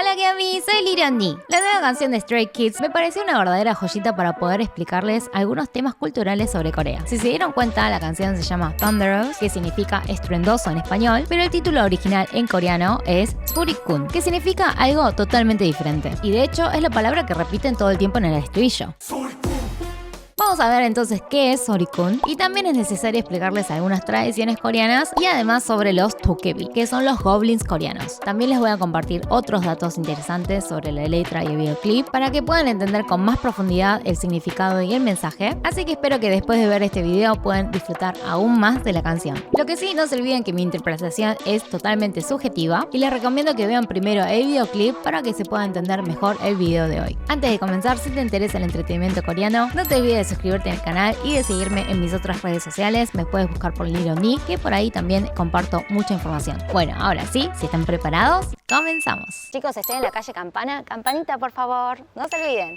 Hola Gami, soy Lironi. La nueva canción de Stray Kids me pareció una verdadera joyita para poder explicarles algunos temas culturales sobre Corea. Si se dieron cuenta, la canción se llama Thunderous, que significa estruendoso en español, pero el título original en coreano es Surikun, que significa algo totalmente diferente. Y de hecho es la palabra que repiten todo el tiempo en el estribillo. Vamos a ver entonces qué es Surikun y también es necesario explicarles algunas tradiciones coreanas y además sobre los Tokebi, que son los goblins coreanos. También les voy a compartir otros datos interesantes sobre la letra y el videoclip para que puedan entender con más profundidad el significado y el mensaje, así que espero que después de ver este video puedan disfrutar aún más de la canción. Lo que sí, no se olviden que mi interpretación es totalmente subjetiva y les recomiendo que vean primero el videoclip para que se pueda entender mejor el video de hoy. Antes de comenzar, si te interesa el entretenimiento coreano, no te olvides de suscribirte al canal y de seguirme en mis otras redes sociales. Me puedes buscar por Lironi, que por ahí también comparto mucha información. Bueno, ahora sí, si están preparados, comenzamos. Chicos, estoy en la calle Campana. Campanita, por favor, no se olviden.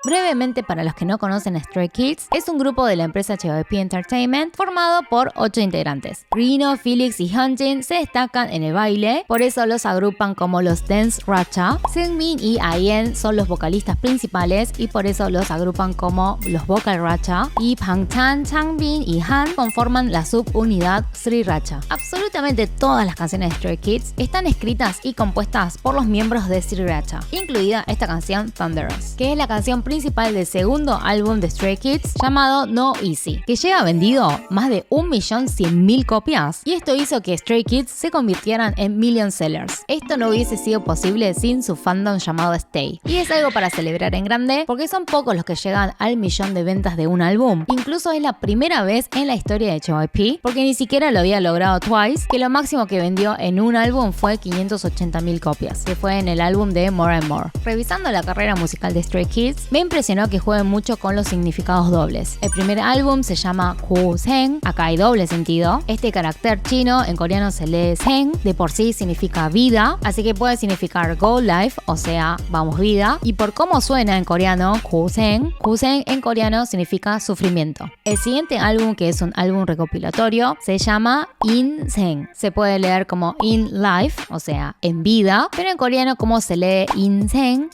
Brevemente, para los que no conocen a Stray Kids, es un grupo de la empresa JYP Entertainment formado por 8 integrantes. Rino, Felix y Hyunjin se destacan en el baile, por eso los agrupan como los Dance Ratcha. Seungmin y IN son los vocalistas principales y por eso los agrupan como los Vocal Ratcha. Y Bangchan, Changbin y Han conforman la subunidad Sri Ratcha. Absolutamente todas las canciones de Stray Kids están escritas y compuestas por los miembros de Sri Ratcha, incluida esta canción Thunderous, que es la canción principal del segundo álbum de Stray Kids llamado No Easy, que llega vendido más de 1.100.000 copias, y esto hizo que Stray Kids se convirtieran en million sellers. Esto no hubiese sido posible sin su fandom llamado Stay, y es algo para celebrar en grande porque son pocos los que llegan al millón de ventas de un álbum. Incluso es la primera vez en la historia de JYP, porque ni siquiera lo había logrado Twice, que lo máximo que vendió en un álbum fue 580.000 copias, que fue en el álbum de More and More. Revisando la carrera musical de Stray Kids, me impresionó que jueguen mucho con los significados dobles. El primer álbum se llama Gu-Seng, acá hay doble sentido. Este carácter chino en coreano se lee Seng, de por sí significa vida, así que puede significar Go Life, o sea, vamos vida. Y por cómo suena en coreano, Gu-Seng en coreano significa sufrimiento. El siguiente álbum, que es un álbum recopilatorio, se llama In-Seng. Se puede leer como In Life, o sea, en vida, pero en coreano como se lee In-Seng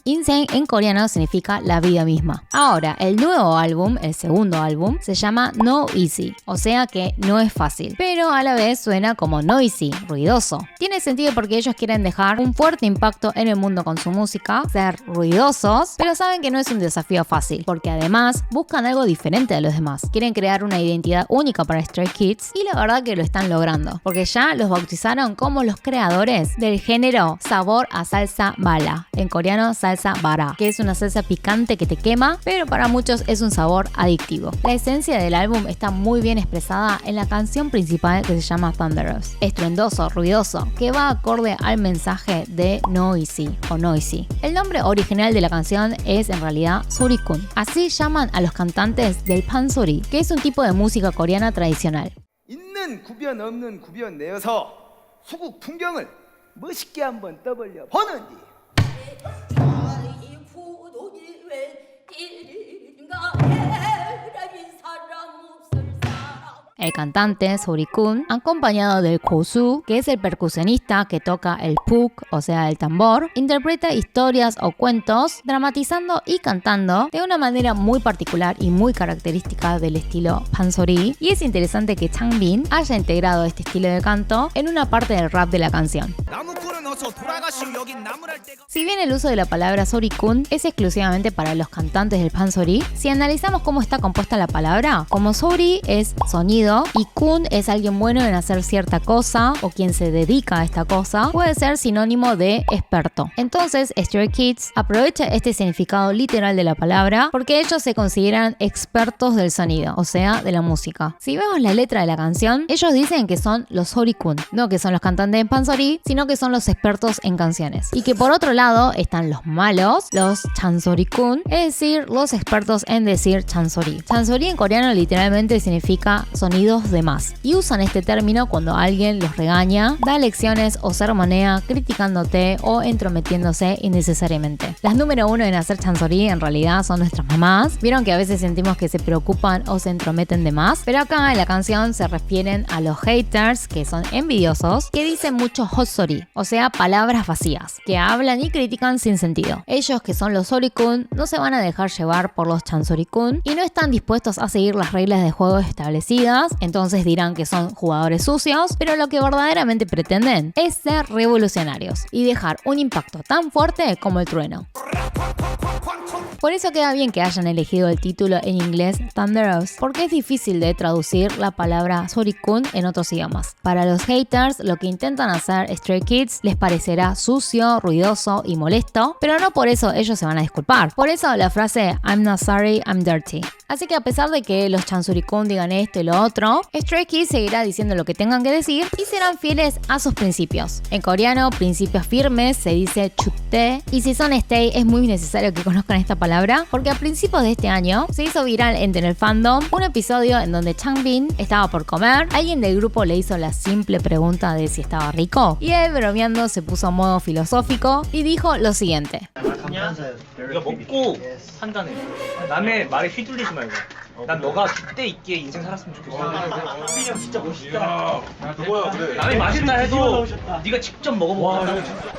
en coreano significa la vida misma. Ahora, el nuevo álbum, el segundo álbum, se llama No Easy, o sea que no es fácil, pero a la vez suena como noisy, ruidoso. Tiene sentido porque ellos quieren dejar un fuerte impacto en el mundo con su música, ser ruidosos, pero saben que no es un desafío fácil, porque además buscan algo diferente de los demás. Quieren crear una identidad única para Stray Kids y la verdad que lo están logrando, porque ya los bautizaron como los creadores del género sabor a salsa bala, en coreano salsa bara, que es una salsa picante que te quema, pero para muchos es un sabor adictivo. La esencia del álbum está muy bien expresada en la canción principal que se llama Thunderous, estruendoso, ruidoso, que va acorde al mensaje de Noisy o Noisy. El nombre original de la canción es en realidad Surikun. Así llaman a los cantantes del pansori, que es un tipo de música coreana tradicional. 있는 구변 없는 구변 내어서 수국 풍경을 멋있게 한번 떠벌려 보는디. El cantante, Surikun, acompañado del Kosu, que es el percusionista que toca el puk, o sea el tambor, interpreta historias o cuentos, dramatizando y cantando de una manera muy particular y muy característica del estilo pansori, y es interesante que Changbin haya integrado este estilo de canto en una parte del rap de la canción. Si bien el uso de la palabra Surikun es exclusivamente para los cantantes del pansori, si analizamos cómo está compuesta la palabra, como Suri es sonido y Kun es alguien bueno en hacer cierta cosa o quien se dedica a esta cosa, puede ser sinónimo de experto. Entonces, Stray Kids aprovecha este significado literal de la palabra porque ellos se consideran expertos del sonido, o sea, de la música. Si vemos la letra de la canción, ellos dicen que son los Surikun, no que son los cantantes en pansori, sino que son los expertos en canciones. Y que por otro lado están los malos, los Chansorikun, es decir, los expertos en decir chansori. Chansori en coreano literalmente significa sonido de más, y usan este término cuando alguien los regaña, da lecciones o sermonea criticándote o entrometiéndose innecesariamente. Las número uno en hacer chansorí en realidad son nuestras mamás. Vieron que a veces sentimos que se preocupan o se entrometen de más, pero acá en la canción se refieren a los haters, que son envidiosos, que dicen mucho hotsorí, o sea palabras vacías, que hablan y critican sin sentido. Ellos, que son los Oricun, no se van a dejar llevar por los Chansoricun y no están dispuestos a seguir las reglas de juego establecidas, entonces dirán que son jugadores sucios, pero lo que verdaderamente pretenden es ser revolucionarios y dejar un impacto tan fuerte como el trueno. Por eso queda bien que hayan elegido el título en inglés Thunderous, porque es difícil de traducir la palabra Sorikun en otros idiomas. Para los haters, lo que intentan hacer Stray Kids les parecerá sucio, ruidoso y molesto, pero no por eso ellos se van a disculpar. Por eso la frase I'm not sorry, I'm dirty. Así que a pesar de que los Chansorikun digan esto y lo otro, Stray Kids seguirá diciendo lo que tengan que decir y serán fieles a sus principios. En coreano, principios firmes se dice chupte, y si son stay es muy necesario que conozcan esta palabra, porque a principios de este año se hizo viral entre el fandom un episodio en donde Changbin estaba por comer, alguien del grupo le hizo la simple pregunta de si estaba rico, y él bromeando se puso a modo filosófico y dijo lo siguiente. 이거 먹고 판단해. 남의 말에 휘둘리지 말고. 난 너가 그때 있게 인생 살았으면 좋겠어. 한빈이 형 진짜 멋있다. 남이 맛있다 해도 네가 직접 먹어보고.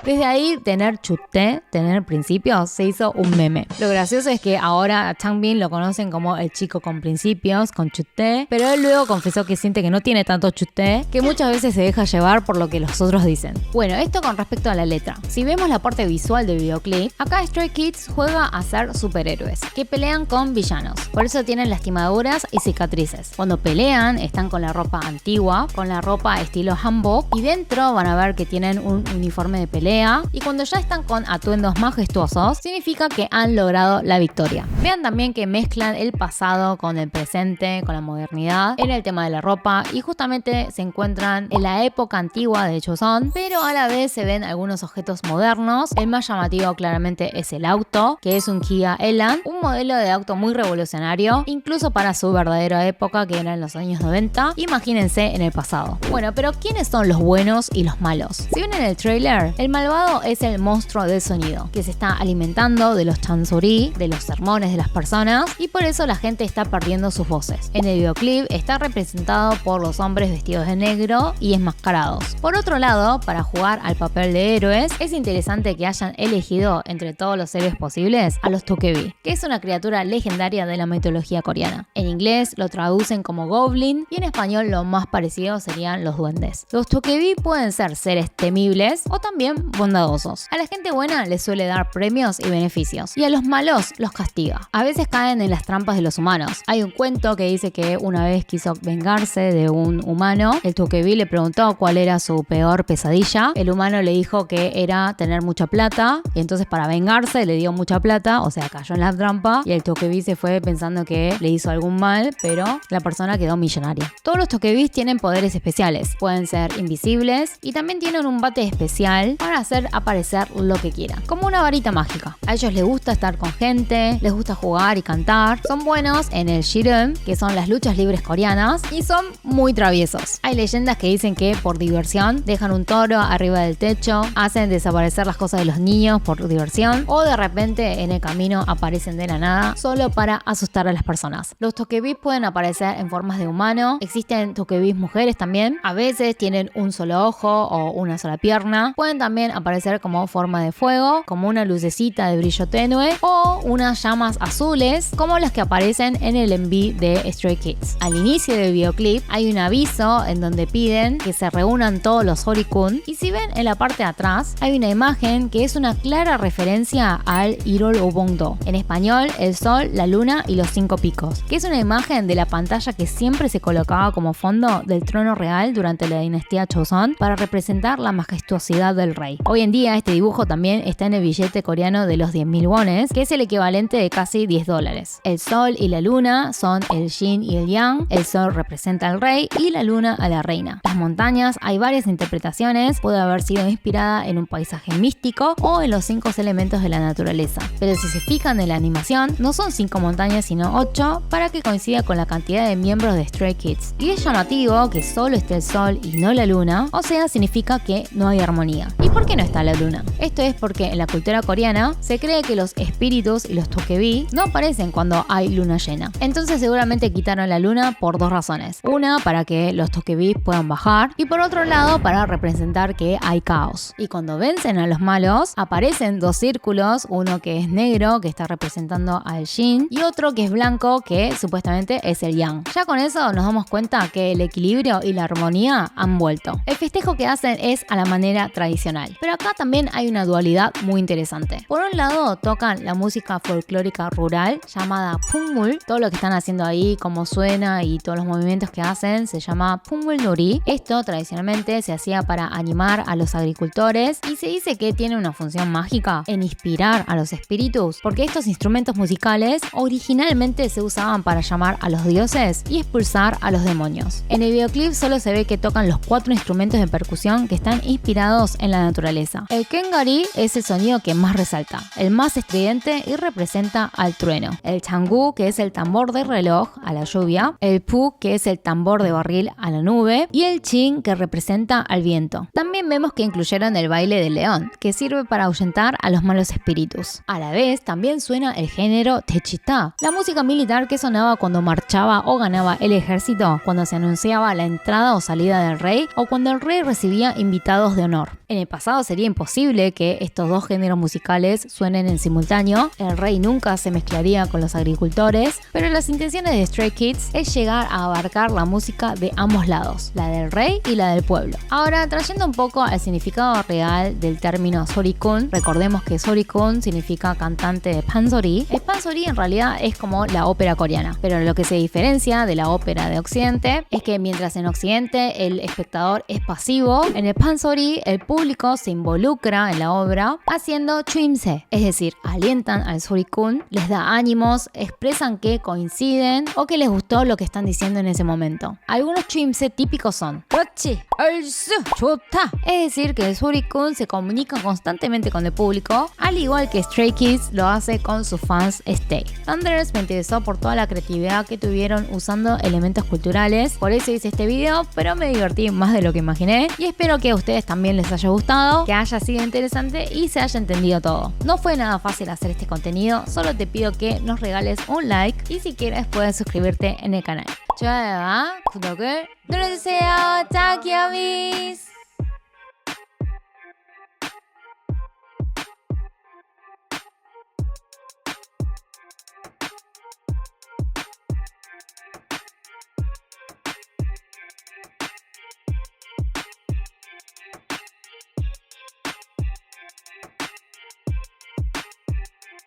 Desde ahí, tener chute, tener principios, se hizo un meme. Lo gracioso es que ahora a Changbin lo conocen como el chico con principios, con chute, pero él luego confesó que siente que no tiene tanto chute, que muchas veces se deja llevar por lo que los otros dicen. Bueno, esto con respecto a la letra. Si vemos la parte visual del videoclip, acá Stray Kids juega a ser superhéroes, que pelean con villanos. Por eso tienen lastimaduras y cicatrices. Cuando pelean, están con la ropa antigua, con la ropa estilo hanbok, y dentro van a ver que tienen un uniforme de pelea, y cuando ya están con atuendos majestuosos, significa que han logrado la victoria. Vean también que mezclan el pasado con el presente, con la modernidad, en el tema de la ropa, y justamente se encuentran en la época antigua de Choson, pero a la vez se ven algunos objetos modernos. El más llamativo claramente es el auto, que es un Kia Elan, un modelo de auto muy revolucionario, incluso para su verdadera época, que era en los años 90, imagínense en el pasado. Bueno, pero ¿quiénes son los buenos y los malos? Si ven en el trailer, el malvado es el monstruo del sonido, que se está alimentando de los chansori, de los sermones de las personas, y por eso la gente está perdiendo sus voces. En el videoclip está representado por los hombres vestidos de negro y enmascarados. Por otro lado, para jugar al papel de héroes, es interesante que hayan elegido entre todos los héroes posibles a los Tokebi, que es una criatura legendaria de la mitología coreana. En inglés lo traducen como goblin, y en español lo más parecido serían los duendes. Los Tokebi pueden ser seres temibles o también bondadosos. A la gente buena les suele dar premios y beneficios, y a los malos los castiga. A veces caen en las trampas de los humanos. Hay un cuento que dice que una vez quiso vengarse de un humano. El Tokebi le preguntó cuál era su peor pesadilla. El humano le dijo que era tener mucha plata, y entonces para vengarse le dio mucha plata, o sea, cayó en la trampa, y el Tokebi se fue pensando que le hizo algún mal, pero la persona quedó millonaria. Todos los Tokebis tienen poderes especiales. Pueden ser invisibles y también tienen un bate especial para hacer aparecer lo que quieran, como una varita mágica. A ellos les gusta estar con gente, les gusta jugar y cantar. Son buenos en el Jireum, que son las luchas libres coreanas, y son muy traviesos. Hay leyendas que dicen que por diversión dejan un toro arriba del techo, hacen desaparecer las cosas de los niños por diversión, o de repente en el camino aparecen de la nada solo para asustar a las personas. Los Tokebis pueden aparecer en formas de humano. Existen Tokebis mujeres también. A veces tienen un solo ojo o una sola pierna. Pueden también aparecer como forma de fuego, como una lucecita de brillo tenue, o unas llamas azules como las que aparecen en el MV de Stray Kids. Al inicio del videoclip hay un aviso en donde piden que se reúnan todos los Oricun, y si ven en la parte de atrás hay una imagen que es una clara referencia al Irol Obongdo, en español el sol, la luna y los 5 picos, que es una imagen de la pantalla que siempre se colocaba como fondo del trono real durante la dinastía Joseon para representar la majestuosidad del rey. Hoy en día este dibujo también está en el billete coreano de los 10.000 wones, que es el equivalente de casi $10. El sol y la luna son el yin y el yang. El sol representa al rey y la luna a la reina. Las montañas, hay varias interpretaciones, puede haber sido inspirada en un paisaje místico o en los 5 elementos de la naturaleza. Pero si se fijan en la animación, no son 5 montañas sino 8, para que coincida con la cantidad de miembros de Stray Kids. Y es llamativo que solo esté el sol y no la luna, o sea, significa que no hay armonía. Y por qué no está la luna? Esto es porque en la cultura coreana se cree que los espíritus y los tokebi no aparecen cuando hay luna llena. Entonces seguramente quitaron la luna por dos razones. Una, para que los tokebi puedan bajar, y por otro lado, para representar que hay caos. Y cuando vencen a los malos, aparecen dos círculos, uno que es negro, que está representando al yin, y otro que es blanco, que supuestamente es el yang. Ya con eso nos damos cuenta que el equilibrio y la armonía han vuelto. El festejo que hacen es a la manera tradicional, pero acá también hay una dualidad muy interesante. Por un lado tocan la música folclórica rural llamada Pungmul, todo lo que están haciendo ahí, cómo suena y todos los movimientos que hacen se llama Pungmul Nori. Esto tradicionalmente se hacía para animar a los agricultores y se dice que tiene una función mágica en inspirar a los espíritus, porque estos instrumentos musicales originalmente se usaban para llamar a los dioses y expulsar a los demonios. En el videoclip solo se ve que tocan los 4 instrumentos de percusión que están inspirados en la naturaleza. El Kengari es el sonido que más resalta, el más estridente y representa al trueno. El Changu, que es el tambor de reloj, a la lluvia. El Pu, que es el tambor de barril, a la nube. Y el Chin, que representa al viento. También vemos que incluyeron el baile del león, que sirve para ahuyentar a los malos espíritus. A la vez, también suena el género Techita, la música militar que sonaba cuando marchaba o ganaba el ejército, cuando se anunciaba la entrada o salida del rey o cuando el rey recibía invitados de honor. En el pasado sería imposible que estos dos géneros musicales suenen en simultáneo, el rey nunca se mezclaría con los agricultores, pero las intenciones de Stray Kids es llegar a abarcar la música de ambos lados, la del rey y la del pueblo. Ahora, trayendo un poco al significado real del término Sorikun, recordemos que Sorikun significa cantante de Pansori. El Pansori en realidad es como la ópera coreana, pero lo que se diferencia de la ópera de Occidente es que mientras en Occidente el espectador es pasivo, en el Pansori el público se involucra en la obra haciendo chuimse, es decir, alientan al Sorikun, les da ánimos, expresan que coinciden o que les gustó lo que están diciendo en ese momento. Algunos chuimse típicos son "Rochi, 얼쑤, 좋다", es decir, que el Sorikun se comunica constantemente con el público, al igual que Stray Kids lo hace con sus fans Stay. Thunders me interesó por toda la creatividad que tuvieron usando elementos culturales, por eso hice este video, pero me divertí más de lo que imaginé y espero que a ustedes también les haya gustado, que haya sido interesante y se haya entendido todo. No fue nada fácil hacer este contenido, solo te pido que nos regales un like y si quieres puedes suscribirte en el canal. 좋아요와 구독을 눌러주세요. 짝이야미스.